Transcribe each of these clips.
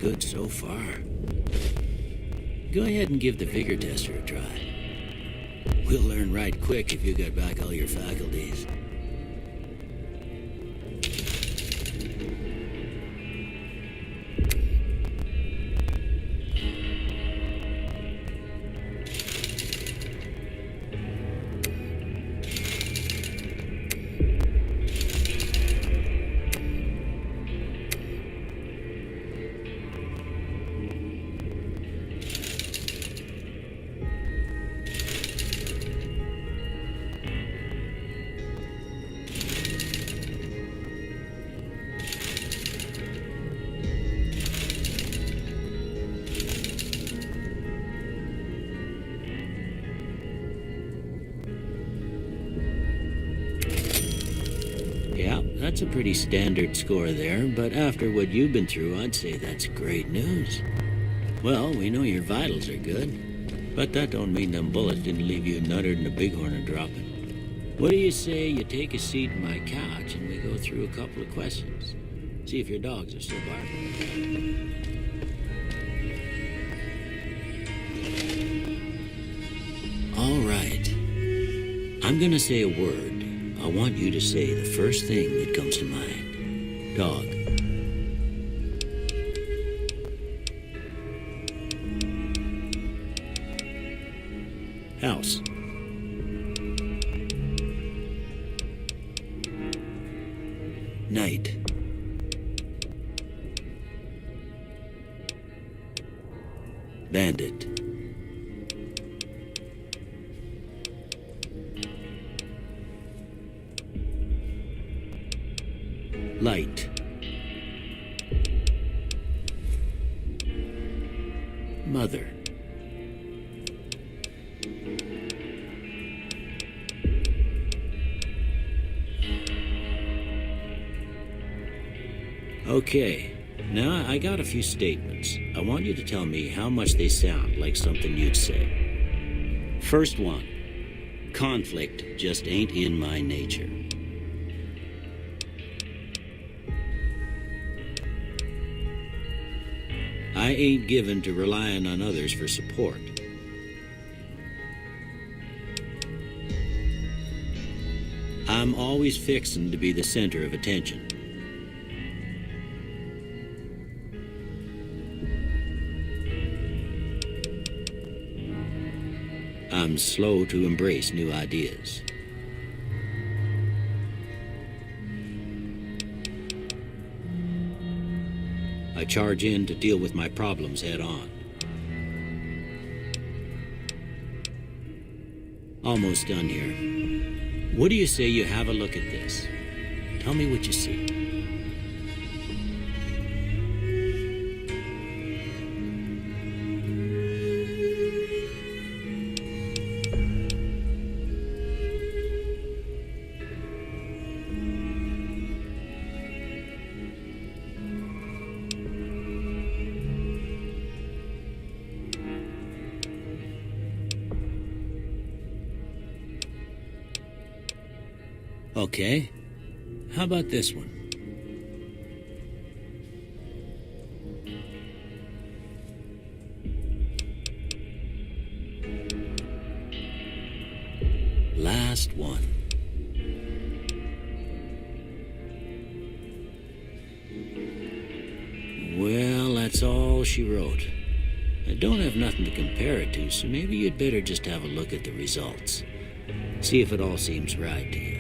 good so far. Go ahead and give the vigor tester a try. We'll learn right quick if you got back all your faculties. Yeah, that's a pretty standard score there, but after what you've been through, I'd say that's great news. Well, we know your vitals are good, but that don't mean them bullets didn't leave you nuttered and a bighorn a dropping. What do you say you take a seat in my couch and we go through a couple of questions? See if your dogs are still barking. All right. I'm gonna say a word. I want you to say the first thing that comes to mind. Dog. House. Night. Bandit. Light. Mother. Okay, now I got a few statements. I want you to tell me how much they sound like something you'd say. First one, conflict just ain't in my nature. I ain't given to relying on others for support. I'm always fixin' to be the center of attention. I'm slow to embrace new ideas. I charge in to deal with my problems head on. Almost done here. What do you say you have a look at this? Tell me what you see. Okay, how about this one? Last one. Well, that's all she wrote. I don't have nothing to compare it to, so maybe you'd better just have a look at the results. See if it all seems right to you.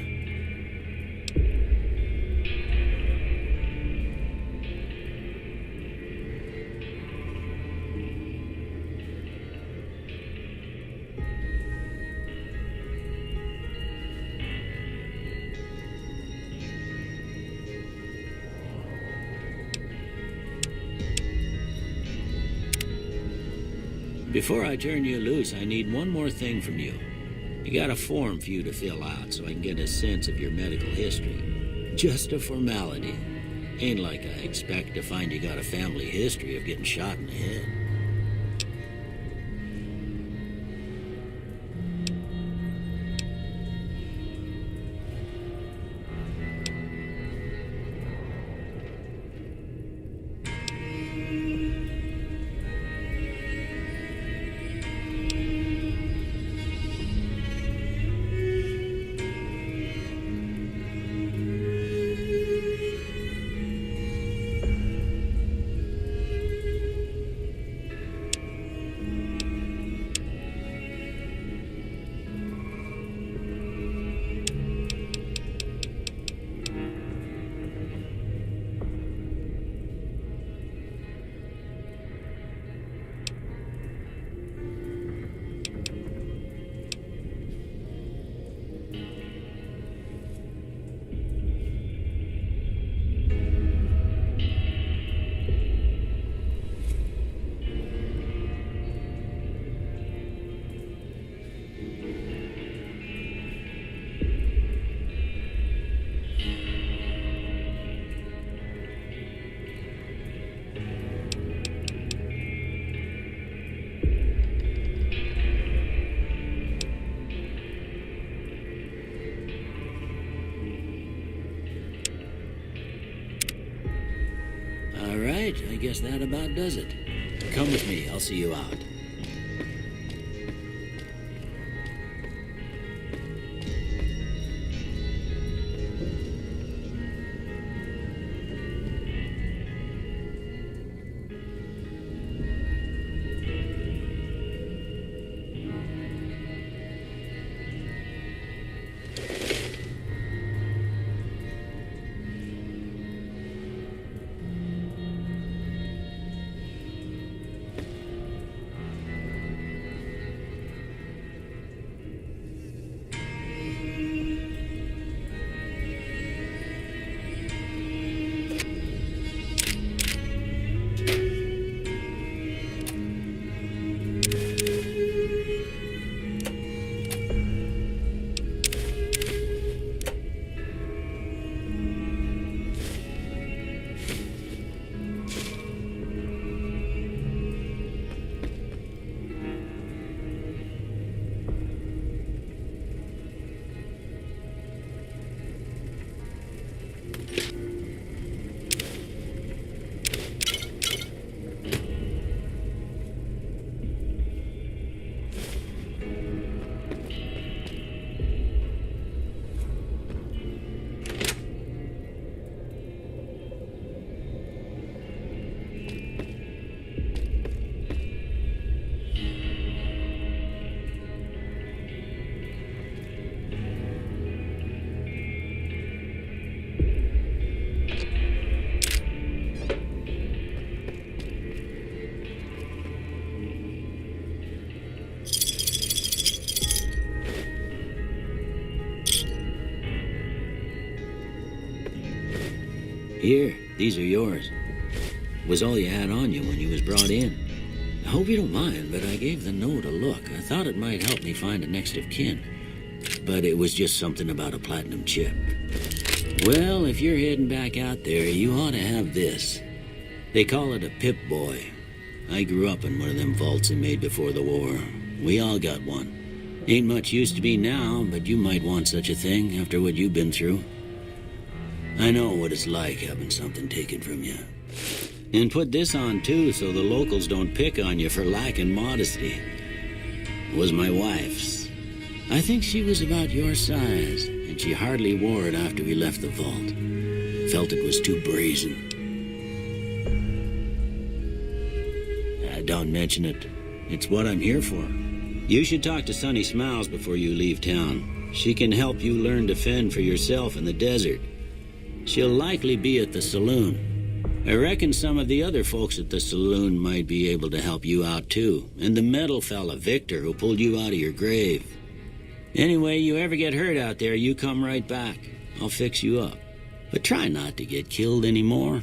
Before I turn you loose, I need one more thing from you. I got a form for you to fill out so I can get a sense of your medical history. Just a formality. Ain't like I expect to find you got a family history of getting shot in the head. All right, I guess that about does it. Come with me, I'll see you out. Here, these are yours. Was all you had on you when you was brought in. I hope you don't mind, but I gave the note a look. I thought it might help me find a next of kin. But it was just something about a platinum chip. Well, if you're heading back out there, you ought to have this. They call it a Pip-Boy. I grew up in one of them vaults they made before the war. We all got one. Ain't much use to me now, but you might want such a thing after what you've been through. I know what it's like having something taken from you. And put this on, too, so the locals don't pick on you for lacking modesty. It was my wife's. I think she was about your size, and she hardly wore it after we left the vault. Felt it was too brazen. Don't mention it. It's what I'm here for. You should talk to Sunny Smiles before you leave town. She can help you learn to fend for yourself in the desert. She'll likely be at the saloon. I reckon some of the other folks at the saloon might be able to help you out, too. And the metal fella, Victor, who pulled you out of your grave. Anyway, you ever get hurt out there, you come right back. I'll fix you up. But try not to get killed anymore.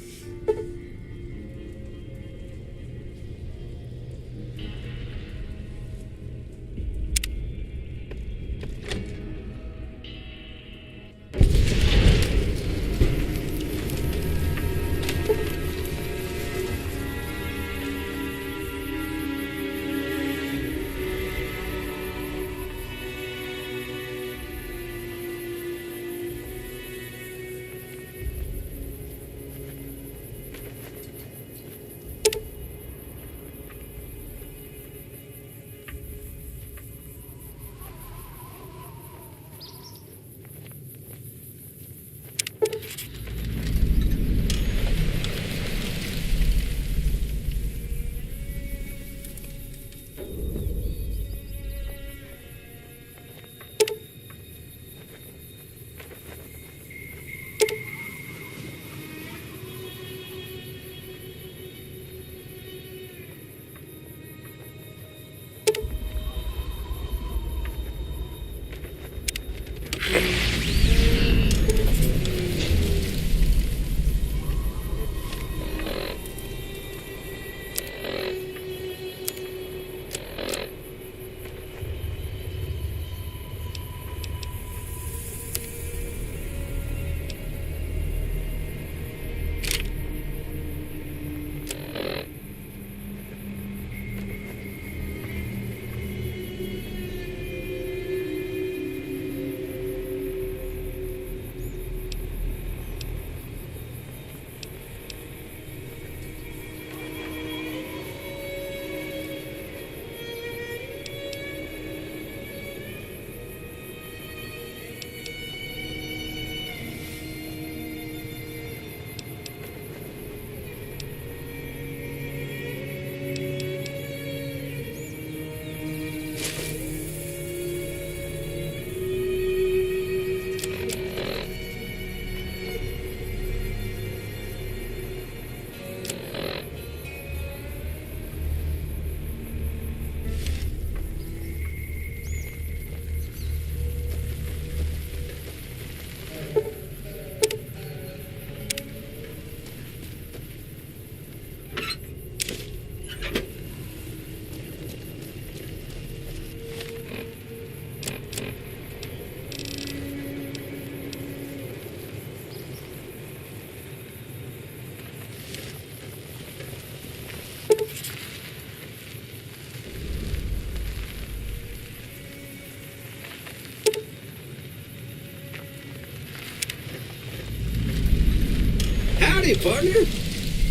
Howdy, partner.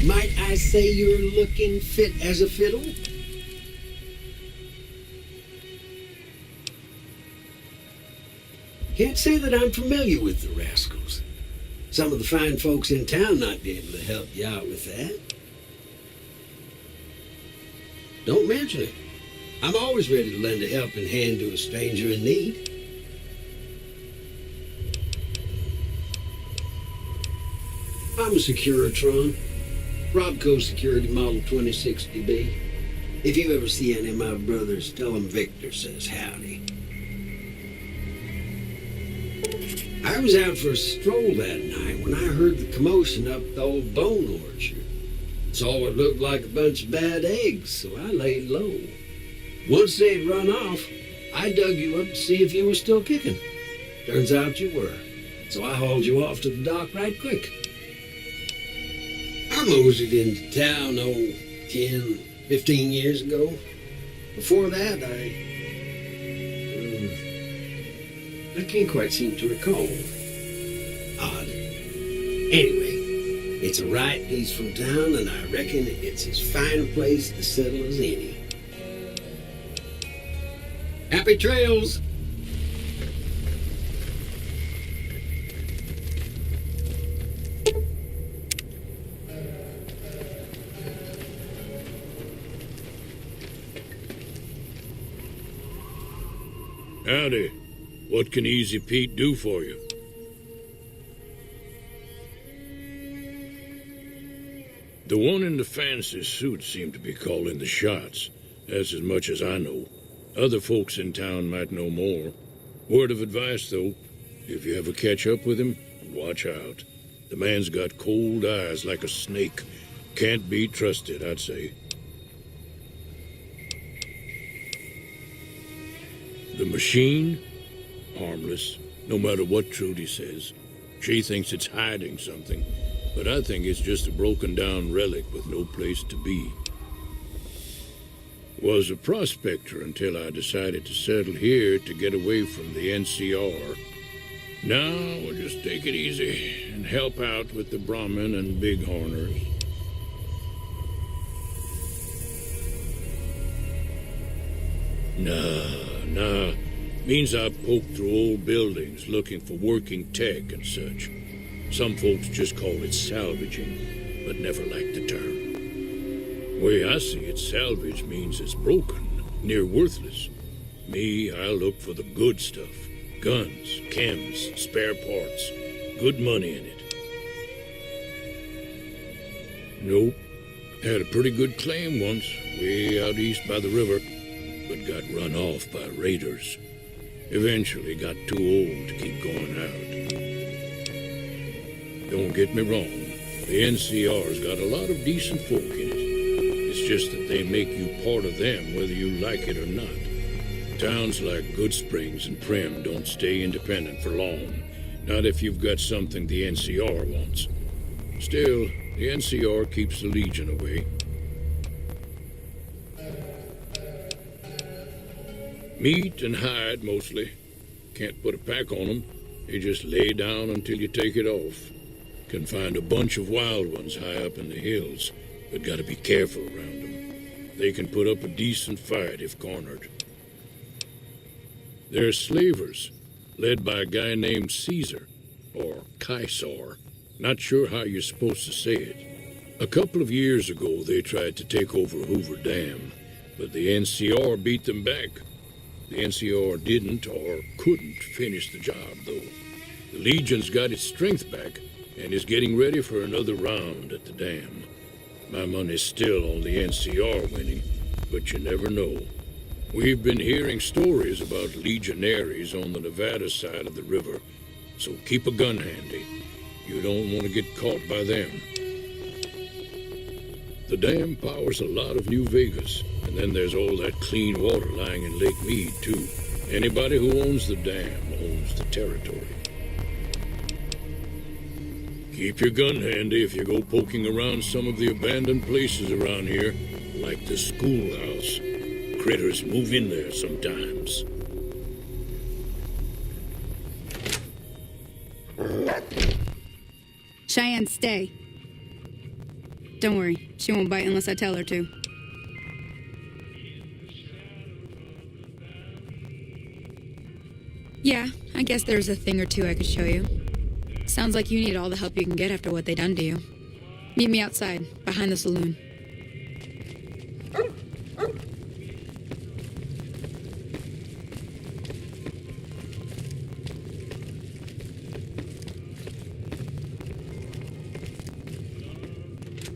Might I say you're looking fit as a fiddle? Can't say that I'm familiar with the rascals. Some of the fine folks in town might be able to help you out with that. Don't mention it. I'm always ready to lend a helping hand to a stranger in need. I'm a Securitron. Robco Security Model 2060B. If you ever see any of my brothers, tell them Victor says howdy. I was out for a stroll that night when I heard the commotion up the old bone orchard. Saw what looked like a bunch of bad eggs, so I laid low. Once they'd run off, I dug you up to see if you were still kicking. Turns out you were, so I hauled you off to the dock right quick. I moseyed into town, 10, 15 years ago. Before that, I can't quite seem to recall. Odd. Anyway, it's a right peaceful town, and I reckon it's as fine a place to settle as any. Happy trails! Howdy. What can Easy Pete do for you? The one in the fancy suit seemed to be calling the shots. That's as much as I know. Other folks in town might know more. Word of advice, though, if you ever catch up with him, watch out. The man's got cold eyes like a snake. Can't be trusted, I'd say. The machine? Harmless, no matter what Trudy says. She thinks it's hiding something, but I think it's just a broken-down relic with no place to be. Was a prospector until I decided to settle here to get away from the NCR. Now we'll just take it easy and help out with the Brahmin and Bighorners. Nah. Means I poke through old buildings looking for working tech and such. Some folks just call it salvaging, but never liked the term. Way I see it, salvage means it's broken, near worthless. Me, I look for the good stuff. Guns, chems, spare parts. Good money in it. Nope. Had a pretty good claim once, way out east by the river, but got run off by raiders. Eventually got too old to keep going out. Don't get me wrong, the NCR's got a lot of decent folk in it. It's just that they make you part of them whether you like it or not. Towns like Good Springs and Prim don't stay independent for long, not if you've got something the NCR wants. Still, the NCR keeps the Legion away. Meat and hide, mostly. Can't put a pack on them. They just lay down until you take it off. Can find a bunch of wild ones high up in the hills, but gotta be careful around them. They can put up a decent fight if cornered. They're slavers, led by a guy named Caesar, or Caesar. Not sure how you're supposed to say it. A couple of years ago, they tried to take over Hoover Dam, but the NCR beat them back. The NCR didn't or couldn't finish the job, though. The Legion's got its strength back and is getting ready for another round at the dam. My money's still on the NCR winning, but you never know. We've been hearing stories about legionaries on the Nevada side of the river, so keep a gun handy. You don't want to get caught by them. The dam powers a lot of new Vegas, and then there's all that clean water lying in Lake Mead, too. Anybody who owns the dam owns the territory. Keep your gun handy if you go poking around some of the abandoned places around here, like the schoolhouse. Critters move in there sometimes. Cheyenne, stay. Don't worry, she won't bite unless I tell her to. Yeah, I guess there's a thing or two I could show you. Sounds like you need all the help you can get after what they done to you. Meet me outside, behind the saloon.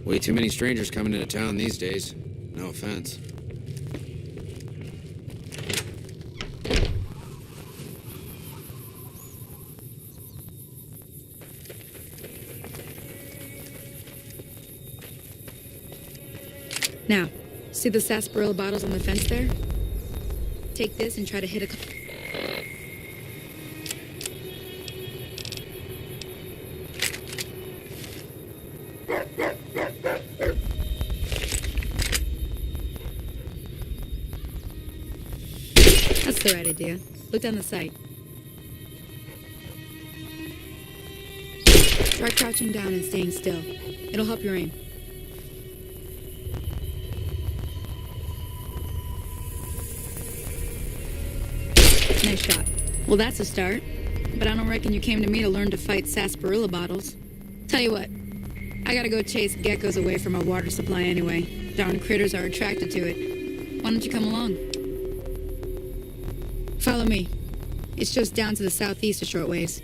Way too many strangers coming into town these days. No offense. Now, see the sarsaparilla bottles on the fence there? Take this and try to hit a... That's the right idea. Look down the sight. Try crouching down and staying still. It'll help your aim. Nice shot. Well, that's a start. But I don't reckon you came to me to learn to fight sarsaparilla bottles. Tell you what, I gotta go chase geckos away from our water supply anyway. Darn critters are attracted to it. Why don't you come along? Follow me. It's just down to the southeast a short ways.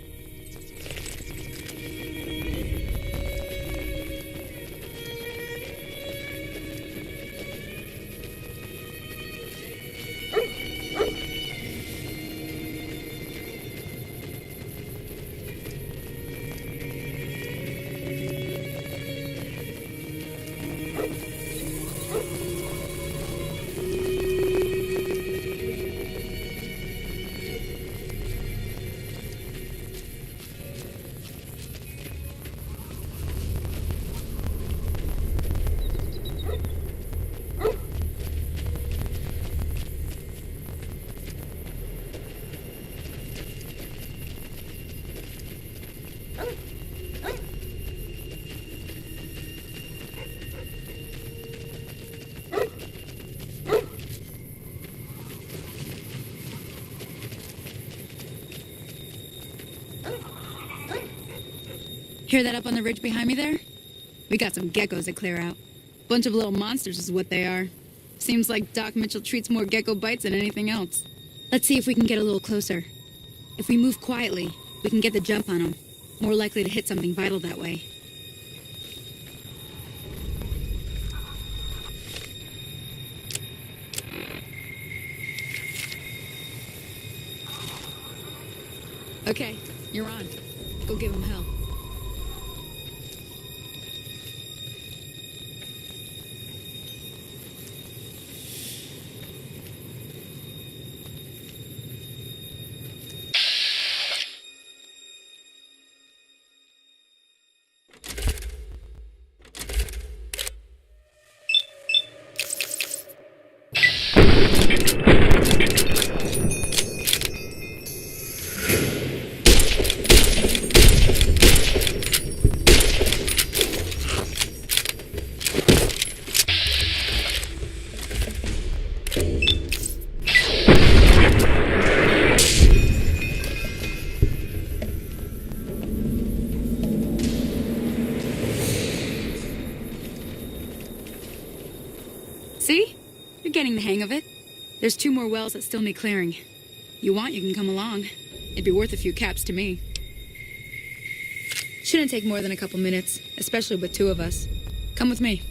Hear that up on the ridge behind me there? We got some geckos to clear out. Bunch of little monsters is what they are. Seems like Doc Mitchell treats more gecko bites than anything else. Let's see if we can get a little closer. If we move quietly, we can get the jump on them. More likely to hit something vital that way. Okay, you're on. Go give them hell. See? You're getting the hang of it. There's 2 more wells that still need clearing. You want, you can come along. It'd be worth a few caps to me. Shouldn't take more than a couple minutes, especially with 2 of us. Come with me.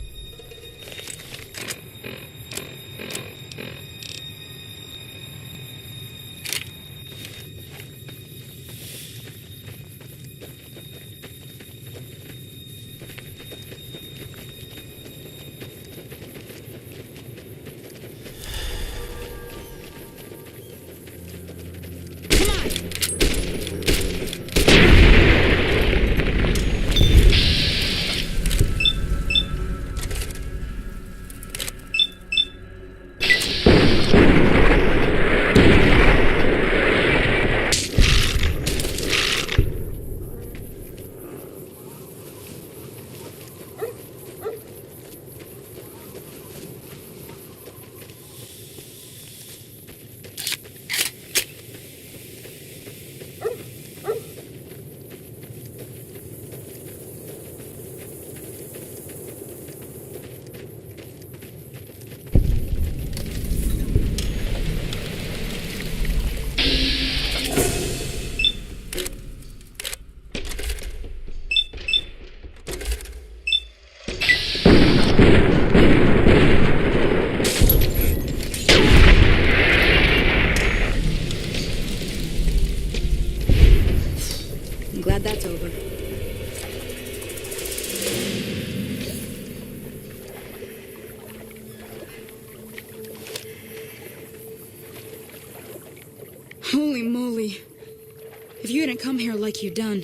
didn't come here like you done,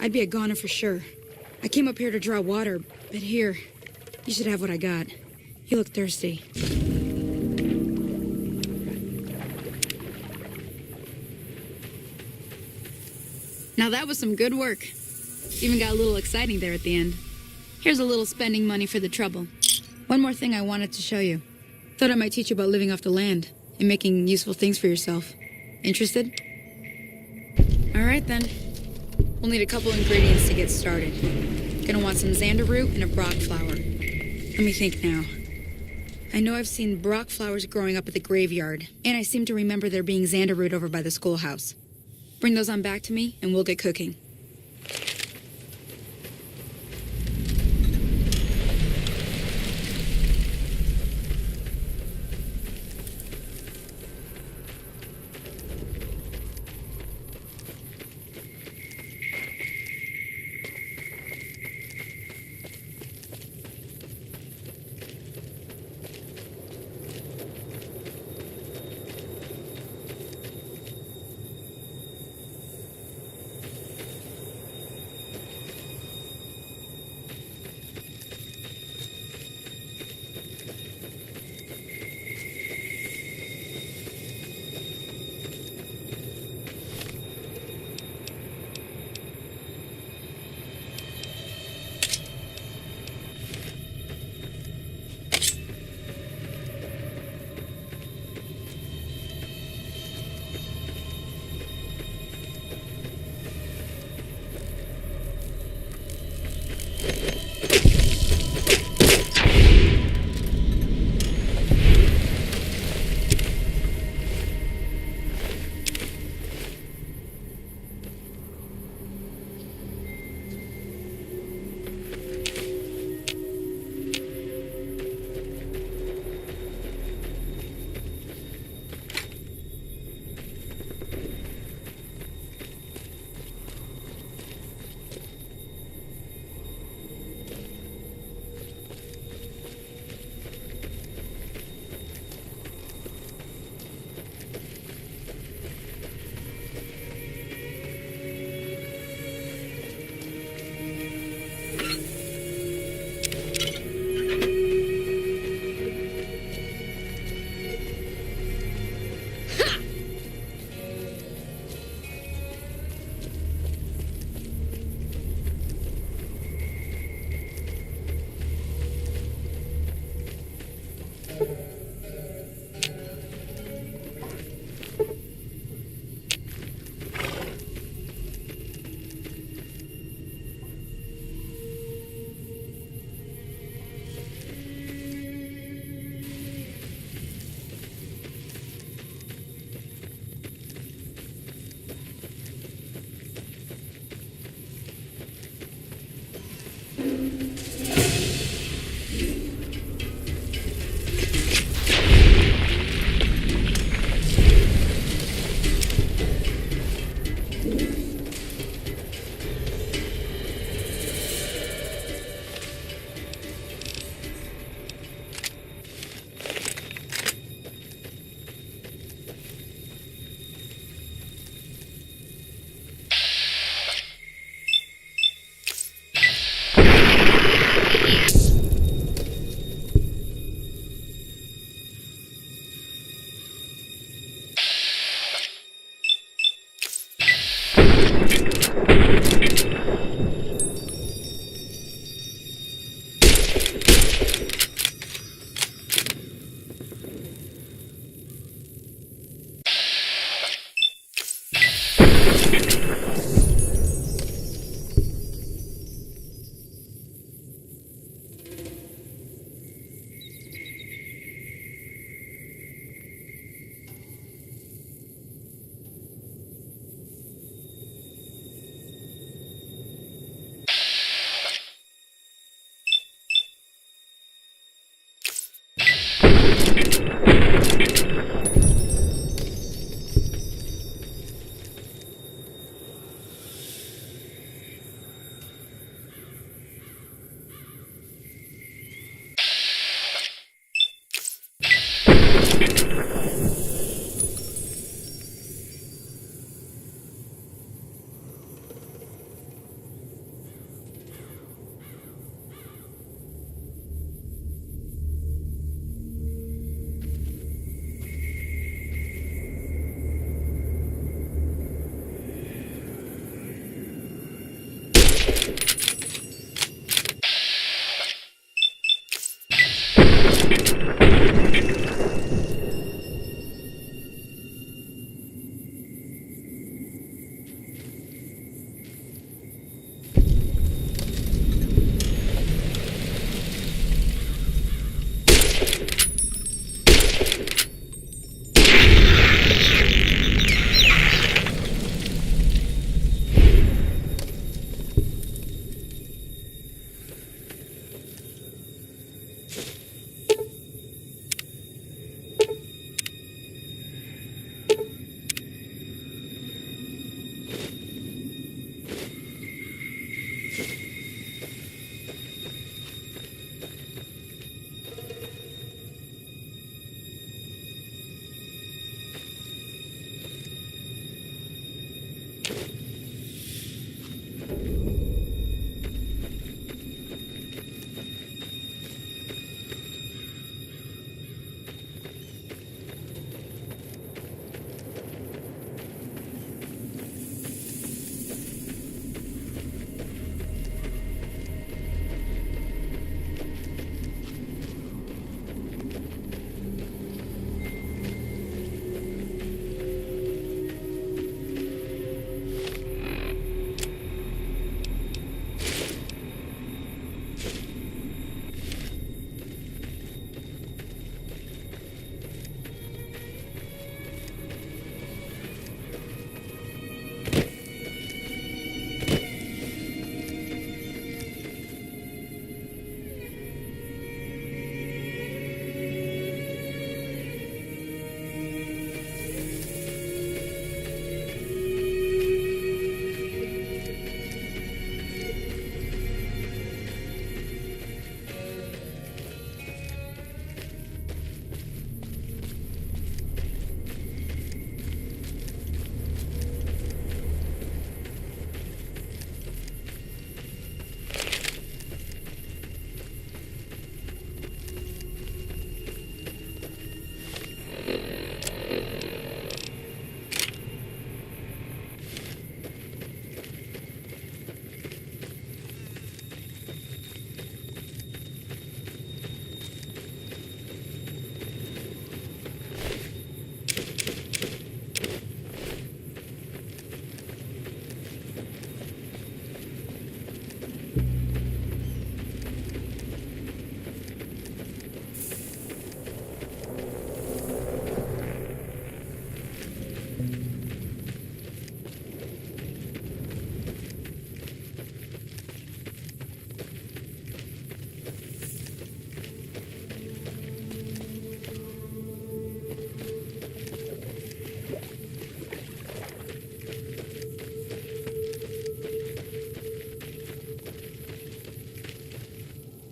I'd be a goner for sure. I came up here to draw water, but here, you should have what I got. You look thirsty. Now that was some good work. Even got a little exciting there at the end. Here's a little spending money for the trouble. One more thing I wanted to show you. Thought I might teach you about living off the land and making useful things for yourself. Interested? All right then. We'll need a couple ingredients to get started. Gonna want some xander root and a brock flower. Let me think now. I know I've seen brock flowers growing up at the graveyard, and I seem to remember there being xander root over by the schoolhouse. Bring those on back to me, and we'll get cooking.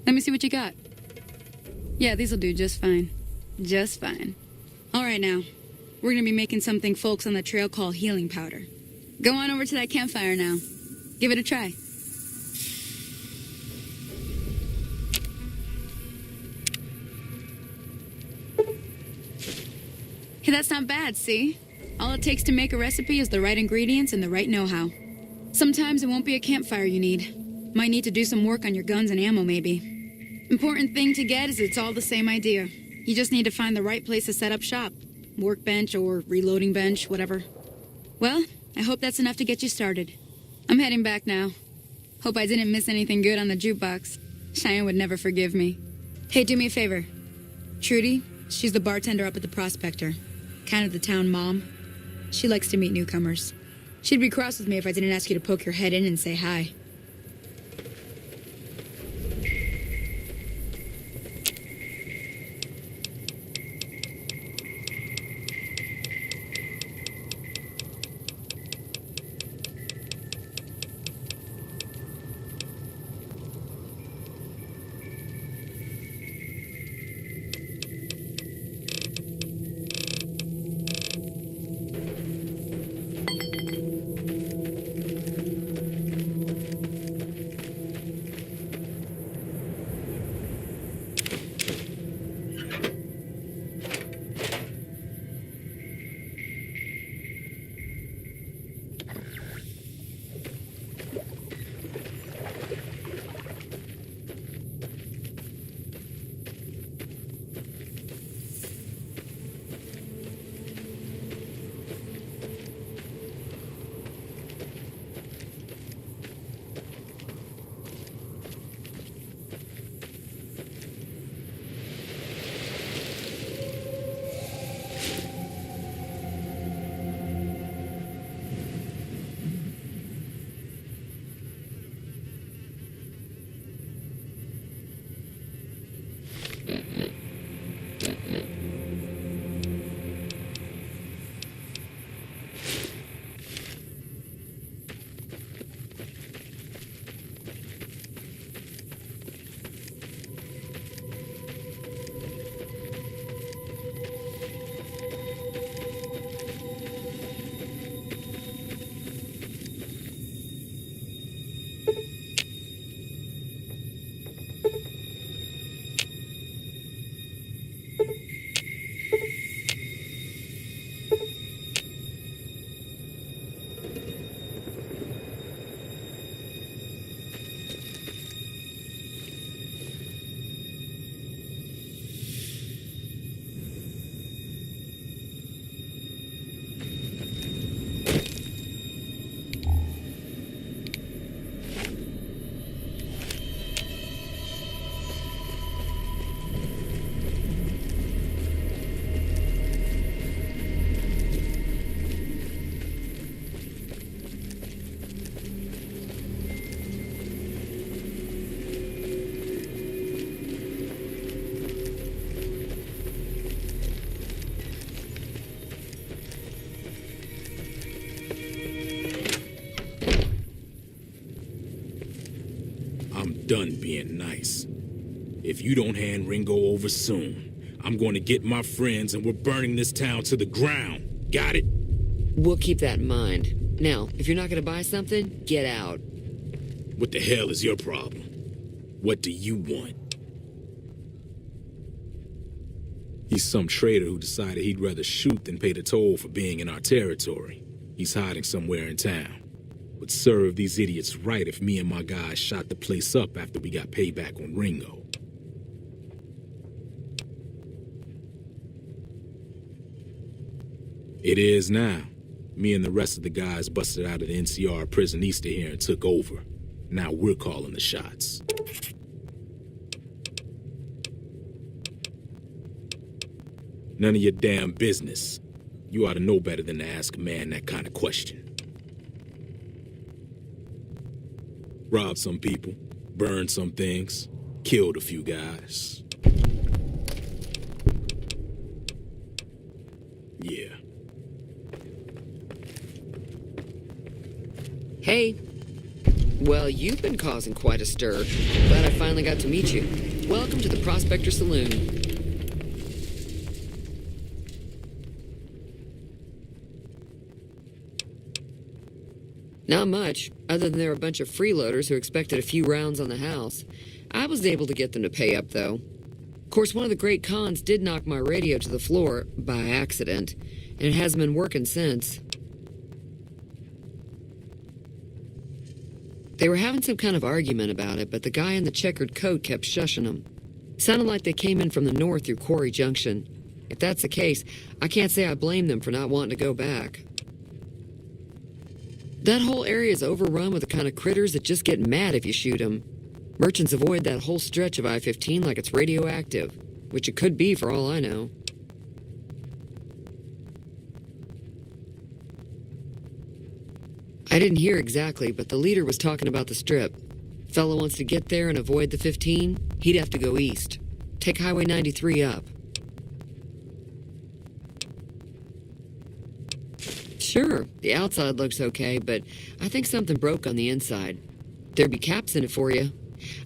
Let me see what you got. Yeah, these'll do just fine. Just fine. All right, now. We're gonna be making something folks on the trail call healing powder. Go on over to that campfire now. Give it a try. Hey, that's not bad, see? All it takes to make a recipe is the right ingredients and the right know-how. Sometimes it won't be a campfire you need. Might need to do some work on your guns and ammo, maybe. Important thing to get is it's all the same idea. You just need to find the right place to set up shop. Workbench or reloading bench, whatever. Well, I hope that's enough to get you started. I'm heading back now. Hope I didn't miss anything good on the jukebox. Cheyenne would never forgive me. Hey, do me a favor. Trudy, she's the bartender up at the Prospector. Kind of the town mom. She likes to meet newcomers. She'd be cross with me if I didn't ask you to poke your head in and say hi. Done being nice. If you don't hand Ringo over soon, I'm going to get my friends and we're burning this town to the ground. Got it? We'll keep that in mind. Now, if you're not going to buy something, get out. What the hell is your problem? What do you want? He's some traitor who decided he'd rather shoot than pay the toll for being in our territory. He's hiding somewhere in town. Would serve these idiots right if me and my guys shot the place up after we got payback on Ringo. It is now. Me and the rest of the guys busted out of the NCR prison east of here and took over. Now we're calling the shots. None of your damn business. You ought to know better than to ask a man that kind of question. Robbed some people, burned some things, killed a few guys. Yeah. Hey, Well, you've been causing quite a stir. Glad I finally got to meet you. Welcome to the Prospector Saloon. Not much, other than there were a bunch of freeloaders who expected a few rounds on the house. I was able to get them to pay up, though. Of course, one of the great cons did knock my radio to the floor, by accident, and it hasn't been working since. They were having some kind of argument about it, but the guy in the checkered coat kept shushing them. Sounded like they came in from the north through Quarry Junction. If that's the case, I can't say I blame them for not wanting to go back. That whole area is overrun with the kind of critters that just get mad if you shoot them. Merchants avoid that whole stretch of I-15 like it's radioactive, which it could be for all I know. I didn't hear exactly, but the leader was talking about the strip. Fellow wants to get there and avoid the 15, he'd have to go east. Take Highway 93 up. Sure, the outside looks okay, but I think something broke on the inside. There'd be caps in it for you.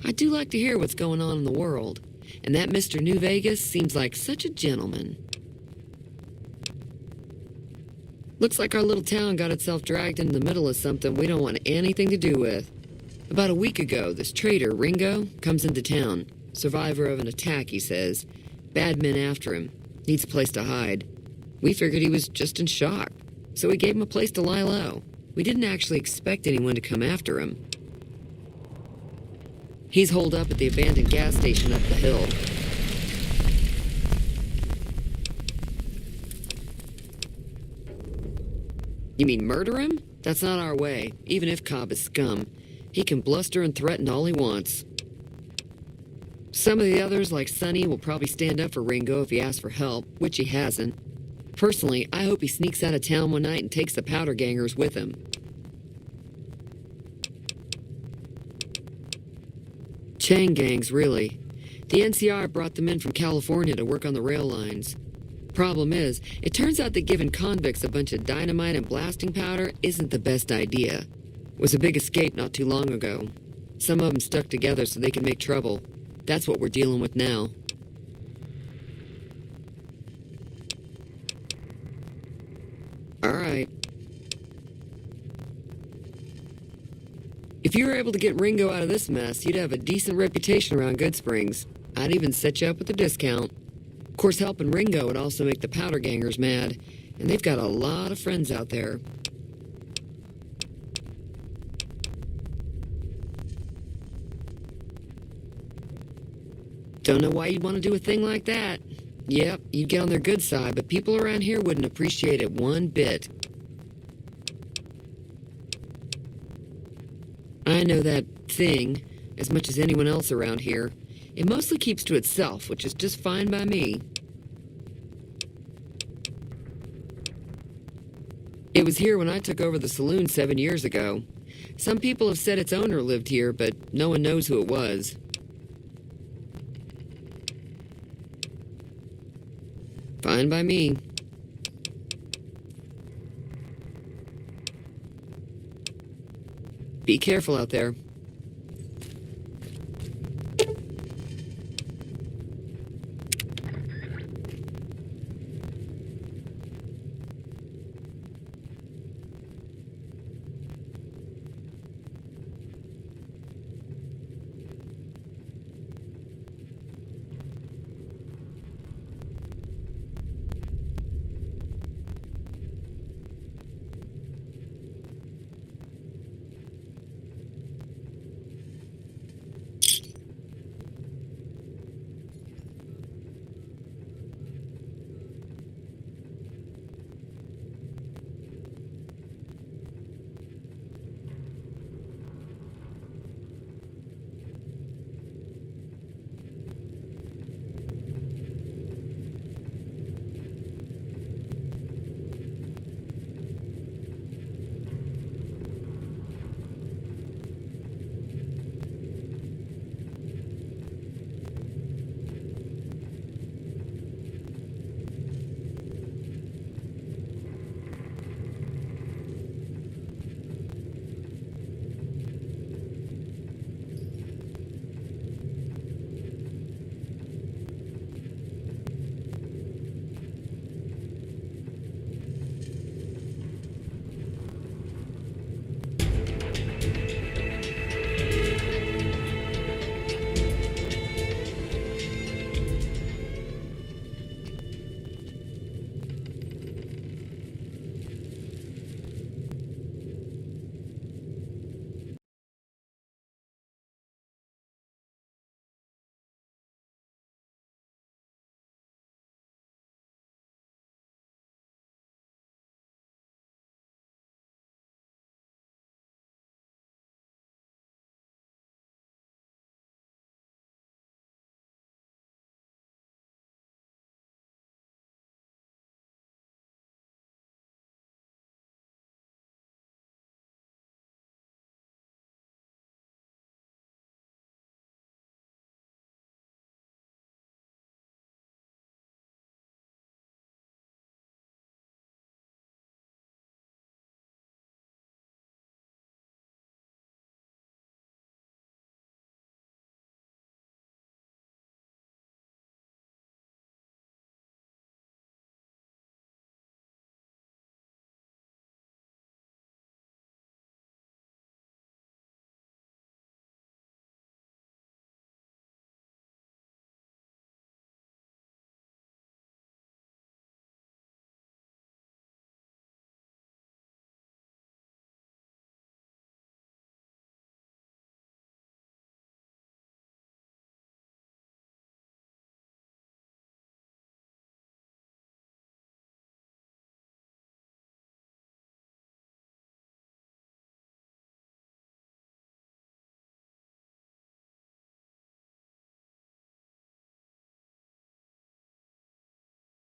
I do like to hear what's going on in the world, and that Mr. New Vegas seems like such a gentleman. Looks like our little town got itself dragged into the middle of something we don't want anything to do with. About a week ago, this trader, Ringo, comes into town. Survivor of an attack, he says. Bad men after him. Needs a place to hide. We figured he was just in shock, so we gave him a place to lie low. We didn't actually expect anyone to come after him. He's holed up at the abandoned gas station up the hill. You mean murder him? That's not our way, even if Cobb is scum. He can bluster and threaten all he wants. Some of the others, like Sonny, will probably stand up for Ringo if he asks for help, which he hasn't. Personally, I hope he sneaks out of town one night and takes the powder gangers with him. Chain gangs, really. The NCR brought them in from California to work on the rail lines. Problem is, it turns out that giving convicts a bunch of dynamite and blasting powder isn't the best idea. It was a big escape not too long ago. Some of them stuck together so they could make trouble. That's what we're dealing with now. All right. If you were able to get Ringo out of this mess, you'd have a decent reputation around Good Springs. I'd even set you up with a discount. Of course, helping Ringo would also make the powder gangers mad, and they've got a lot of friends out there. Don't know why you'd want to do a thing like that. Yep, you'd get on their good side, but people around here wouldn't appreciate it one bit. I know that thing as much as anyone else around here. It mostly keeps to itself, which is just fine by me. It was here when I took over the saloon 7 years ago. Some people have said its owner lived here, but no one knows who it was. Fine by me. Be careful out there.